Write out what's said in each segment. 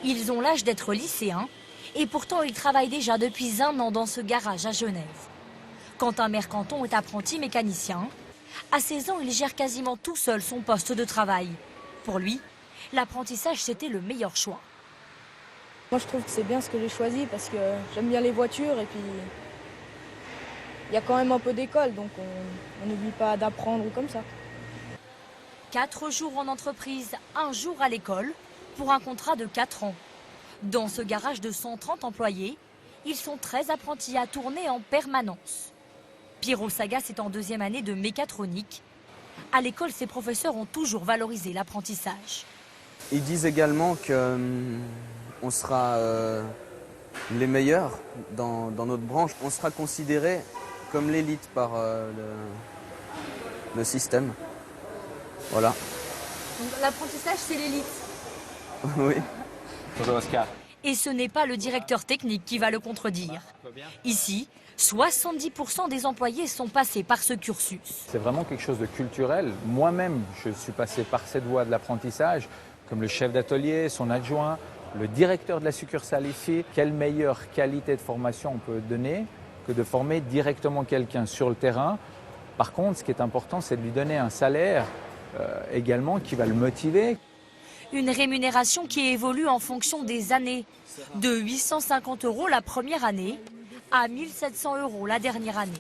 Ils ont l'âge d'être lycéens et pourtant ils travaillent déjà depuis 1 an dans ce garage à Genève. Quentin Mercanton est apprenti mécanicien. À 16 ans, il gère quasiment tout seul son poste de travail. Pour lui, l'apprentissage, c'était le meilleur choix. Moi, je trouve que c'est bien ce que j'ai choisi parce que j'aime bien les voitures et puis il y a quand même un peu d'école, donc on n'oublie pas d'apprendre comme ça. 4 jours en entreprise, 1 jour à l'école, pour un contrat de 4 ans. Dans ce garage de 130 employés, ils sont 13 apprentis à tourner en permanence. Pierrot Sagas est en 2e année de mécatronique. À l'école, ses professeurs ont toujours valorisé l'apprentissage. Ils disent également qu'on sera les meilleurs dans notre branche. On sera considéré comme l'élite par le système. Voilà. L'apprentissage, c'est l'élite. Oui. Bonjour Oscar. Et ce n'est pas le directeur technique qui va le contredire. Ici, 70% des employés sont passés par ce cursus. C'est vraiment quelque chose de culturel. Moi-même, je suis passé par cette voie de l'apprentissage, comme le chef d'atelier, son adjoint, le directeur de la succursale ici. Quelle meilleure qualité de formation on peut donner que de former directement quelqu'un sur le terrain. Par contre, ce qui est important, c'est de lui donner un salaire également qui va le motiver. Une rémunération qui évolue en fonction des années. De 850 € la première année à 1 700 € la dernière année.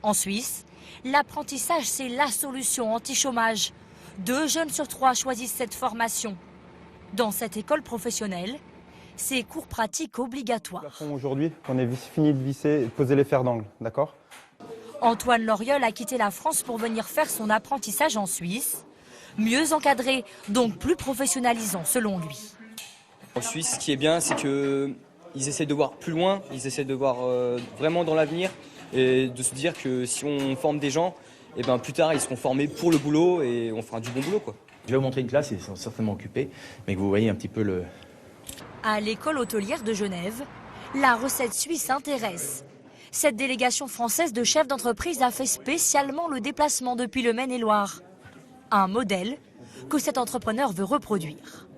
En Suisse, l'apprentissage, c'est la solution anti-chômage. 2 jeunes sur 3 choisissent cette formation. Dans cette école professionnelle, c'est cours pratiques obligatoires. Aujourd'hui, on est fini de visser et de poser les fers d'angle, d'accord ? Antoine Loriol a quitté la France pour venir faire son apprentissage en Suisse. Mieux encadré, donc plus professionnalisant selon lui. En Suisse, ce qui est bien, c'est qu'ils essaient de voir plus loin, ils essaient de voir vraiment dans l'avenir et de se dire que si on forme des gens, et ben plus tard ils seront formés pour le boulot et on fera du bon boulot, quoi. Je vais vous montrer une classe, ils sont certainement occupés, mais que vous voyez un petit peu le... À l'école hôtelière de Genève, la recette suisse intéresse. Cette délégation française de chefs d'entreprise a fait spécialement le déplacement depuis le Maine-et-Loire. Un modèle que cet entrepreneur veut reproduire.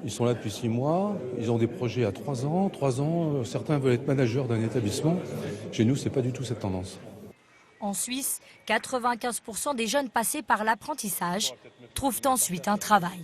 Ils sont là depuis 6 mois, ils ont des projets à 3 ans. 3 ans, certains veulent être managers d'un établissement. Chez nous, ce n'est pas du tout cette tendance. En Suisse, 95% des jeunes passés par l'apprentissage trouvent ensuite un travail.